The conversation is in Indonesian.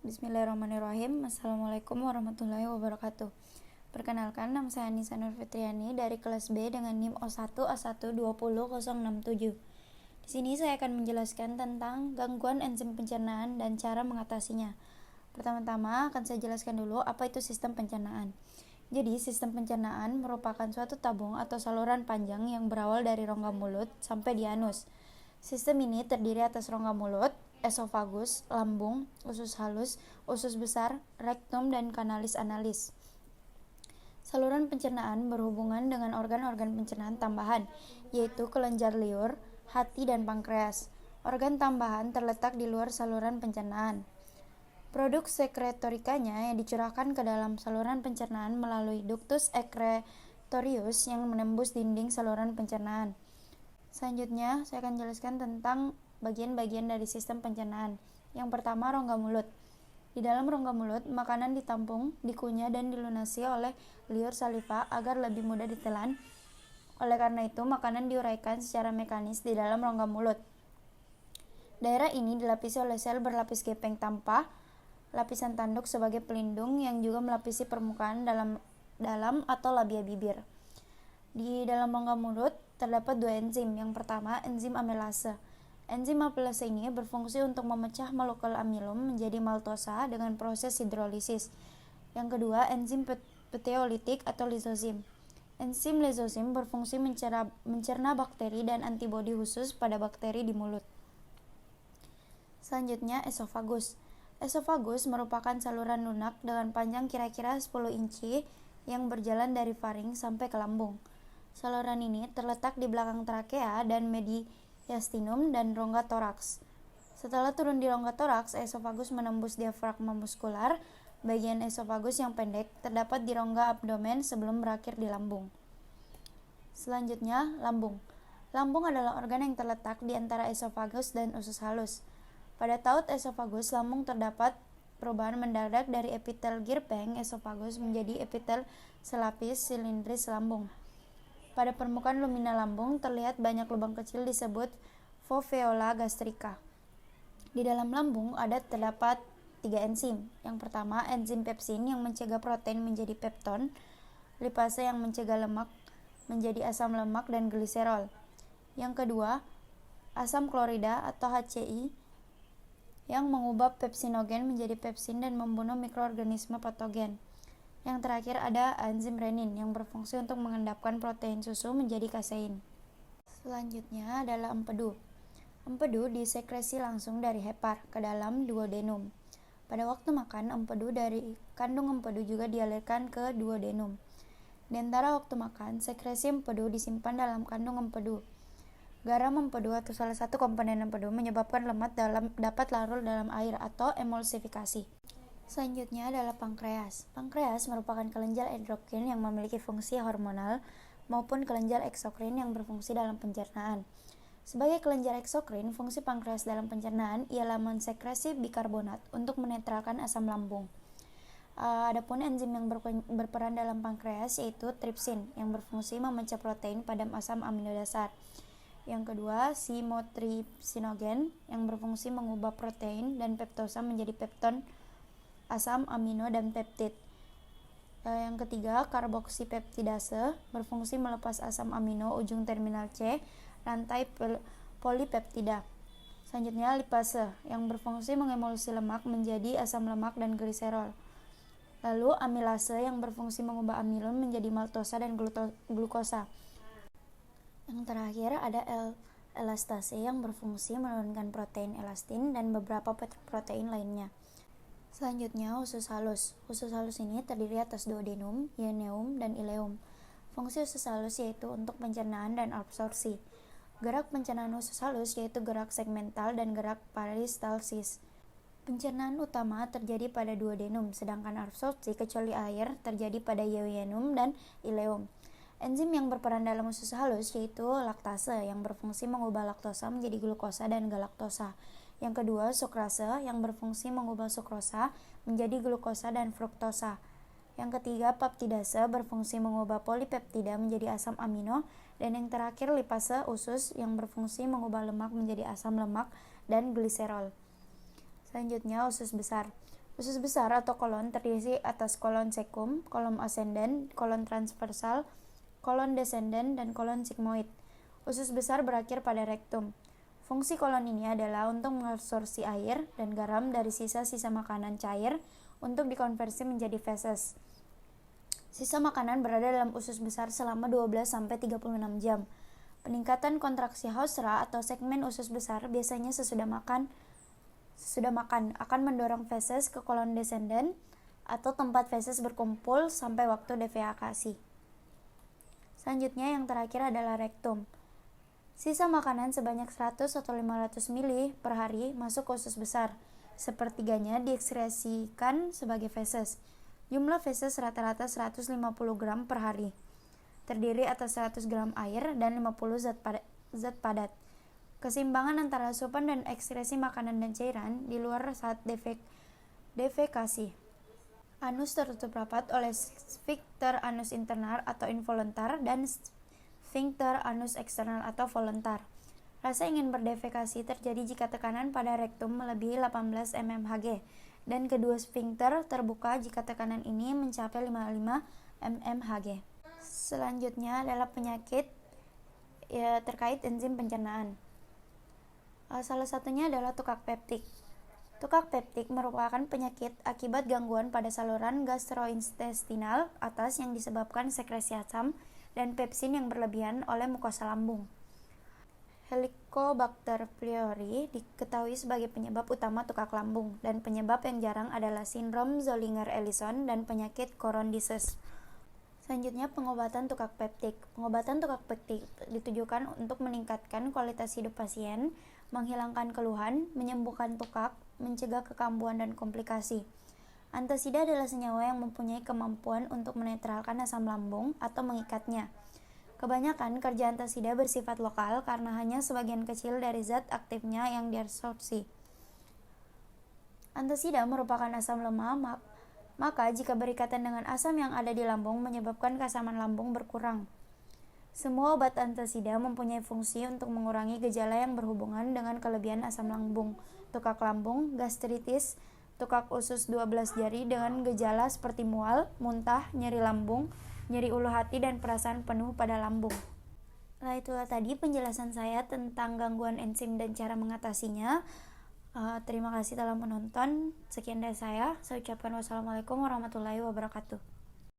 Bismillahirrahmanirrahim. Assalamualaikum warahmatullahi wabarakatuh. Perkenalkan, nama saya Anissa Nur Fitriani dari kelas B dengan NIM O1A1200067. Di sini saya akan menjelaskan tentang gangguan enzim pencernaan dan cara mengatasinya. Pertama-tama akan saya jelaskan dulu apa itu sistem pencernaan. Jadi, sistem pencernaan merupakan suatu tabung atau saluran panjang yang berawal dari rongga mulut sampai di anus. Sistem ini terdiri atas rongga mulut, esofagus, lambung, usus halus, usus besar, rektum, dan kanalis analis. Saluran pencernaan berhubungan dengan organ-organ pencernaan tambahan, yaitu kelenjar liur, hati, dan pankreas. Organ tambahan terletak di luar saluran pencernaan. Produk sekretorikanya yang dicurahkan ke dalam saluran pencernaan melalui ductus excretorius yang menembus dinding saluran pencernaan. Selanjutnya, saya akan jelaskan tentang bagian-bagian dari sistem pencernaan. Yang pertama, rongga mulut. Di dalam rongga mulut, makanan ditampung, dikunyah, dan dilunasi oleh liur saliva agar lebih mudah ditelan. Oleh karena itu, makanan diuraikan secara mekanis di dalam rongga mulut. Daerah ini dilapisi oleh sel berlapis gepeng tanpa lapisan tanduk sebagai pelindung yang juga melapisi permukaan dalam atau labia bibir. Di dalam rongga mulut terdapat dua enzim. Yang pertama, enzim amilase. Enzim amilase ini berfungsi untuk memecah molekul amilum menjadi maltosa dengan proses hidrolisis. Yang kedua, enzim pteolitik atau lisozim. Enzim lisozim berfungsi mencerna bakteri dan antibodi khusus pada bakteri di mulut. Selanjutnya, esofagus. Esofagus merupakan saluran lunak dengan panjang kira-kira 10 inci yang berjalan dari faring sampai ke lambung. Saluran ini terletak di belakang trakea dan mediastinum dan rongga toraks. Setelah turun di rongga toraks, esofagus menembus diafragma muskular. Bagian esofagus yang pendek terdapat di rongga abdomen sebelum berakhir di lambung. Selanjutnya, lambung. Lambung adalah organ yang terletak di antara esofagus dan usus halus. Pada taut esofagus, lambung terdapat perubahan mendadak dari epitel girpeng esofagus menjadi epitel selapis silindris lambung. Pada permukaan lumina lambung terlihat banyak lubang kecil disebut foveola gastrica. Di dalam lambung terdapat 3 enzim. Yang pertama, enzim pepsin yang mencegah protein menjadi pepton, lipase yang mencegah lemak menjadi asam lemak dan gliserol. Yang kedua, asam klorida atau HCI yang mengubah pepsinogen menjadi pepsin dan membunuh mikroorganisme patogen. Yang terakhir ada enzim renin yang berfungsi untuk mengendapkan protein susu menjadi kasein. Selanjutnya adalah empedu. Empedu disekresi langsung dari hepar ke dalam duodenum. Pada waktu makan, kandung empedu juga dialirkan ke duodenum. Di antara waktu makan, sekresi empedu disimpan dalam kandung empedu. Garam empedu atau salah satu komponen empedu menyebabkan lemak dapat larut dalam air atau emulsifikasi. Selanjutnya adalah pankreas. Pankreas merupakan kelenjar endokrin yang memiliki fungsi hormonal maupun kelenjar eksokrin yang berfungsi dalam pencernaan. Sebagai kelenjar eksokrin, fungsi pankreas dalam pencernaan ialah mensekresi bikarbonat untuk menetralkan asam lambung. Adapun enzim yang berperan dalam pankreas yaitu tripsin yang berfungsi memecah protein pada asam amino dasar. Yang kedua, simotripsinogen yang berfungsi mengubah protein dan peptosa menjadi pepton, asam amino, dan peptid. Yang ketiga, karboksipeptidase berfungsi melepas asam amino ujung terminal C, rantai polipeptida. Selanjutnya, lipase yang berfungsi mengemulsi lemak menjadi asam lemak dan gliserol. Lalu, amilase yang berfungsi mengubah amilum menjadi maltosa dan glukosa. Yang terakhir ada elastase yang berfungsi menurunkan protein elastin dan beberapa protein lainnya. Selanjutnya, usus halus. Usus halus ini terdiri atas duodenum, ileum, dan ileum. Fungsi usus halus yaitu untuk pencernaan dan absorpsi. Gerak pencernaan usus halus yaitu gerak segmental dan gerak peristalsis. Pencernaan utama terjadi pada duodenum, sedangkan absorpsi kecuali air terjadi pada ileum dan ileum. Enzim yang berperan dalam usus halus yaitu laktase yang berfungsi mengubah laktosa menjadi glukosa dan galaktosa. Yang kedua, sukrase yang berfungsi mengubah sukrosa menjadi glukosa dan fruktosa. Yang ketiga, peptidase berfungsi mengubah polipeptida menjadi asam amino. Dan yang terakhir, lipase usus yang berfungsi mengubah lemak menjadi asam lemak dan gliserol. Selanjutnya, usus besar. Usus besar atau kolon terdiri atas kolon cecum, kolon ascendens, kolon transversal, kolon descendens, dan kolon sigmoid. Usus besar berakhir pada rektum. Fungsi kolon ini adalah untuk mengabsorpsi air dan garam dari sisa-sisa makanan cair untuk dikonversi menjadi feses. Sisa makanan berada dalam usus besar selama 12-36 jam. Peningkatan kontraksi haustra atau segmen usus besar biasanya sesudah makan akan mendorong feses ke kolon descendens atau tempat feses berkumpul sampai waktu defekasi. Selanjutnya yang terakhir adalah rektum. Sisa makanan sebanyak 100 atau 500 ml per hari masuk ke usus besar. Sepertiganya diekskresikan sebagai feses. Jumlah feses rata-rata 150 gram per hari. Terdiri atas 100 gram air dan 50 zat padat. Keseimbangan antara asupan dan ekskresi makanan dan cairan di luar saat defekasi. Anus tertutup rapat oleh sphincter anus internal atau involuntar dan sphincter anus eksternal atau voluntar. Rasa ingin berdefekasi terjadi jika tekanan pada rektum melebihi 18 mmHg dan kedua sphincter terbuka jika tekanan ini mencapai 55 mmHg. Selanjutnya adalah penyakit terkait enzim pencernaan. Salah satunya adalah tukak peptik. Tukak peptik merupakan penyakit akibat gangguan pada saluran gastrointestinal atas yang disebabkan sekresi asam dan pepsin yang berlebihan oleh mukosa lambung. Helicobacter pylori diketahui sebagai penyebab utama tukak lambung, dan penyebab yang jarang adalah sindrom Zollinger-Ellison dan penyakit Crohn disease. Selanjutnya, pengobatan tukak peptik. Pengobatan tukak peptik ditujukan untuk meningkatkan kualitas hidup pasien, menghilangkan keluhan, menyembuhkan tukak, mencegah kekambuhan dan komplikasi. Antasida adalah senyawa yang mempunyai kemampuan untuk menetralkan asam lambung atau mengikatnya. Kebanyakan kerja antasida bersifat lokal karena hanya sebagian kecil dari zat aktifnya yang diabsorpsi. Antasida merupakan asam lemak, maka jika berikatan dengan asam yang ada di lambung menyebabkan keasaman lambung berkurang. Semua obat antasida mempunyai fungsi untuk mengurangi gejala yang berhubungan dengan kelebihan asam lambung, tukak lambung, gastritis, tukak usus 12 jari dengan gejala seperti mual, muntah, nyeri lambung, nyeri ulu hati, dan perasaan penuh pada lambung. Nah, itulah tadi penjelasan saya tentang gangguan enzim dan cara mengatasinya. Terima kasih telah menonton. Sekian dari saya. Saya ucapkan wassalamualaikum warahmatullahi wabarakatuh.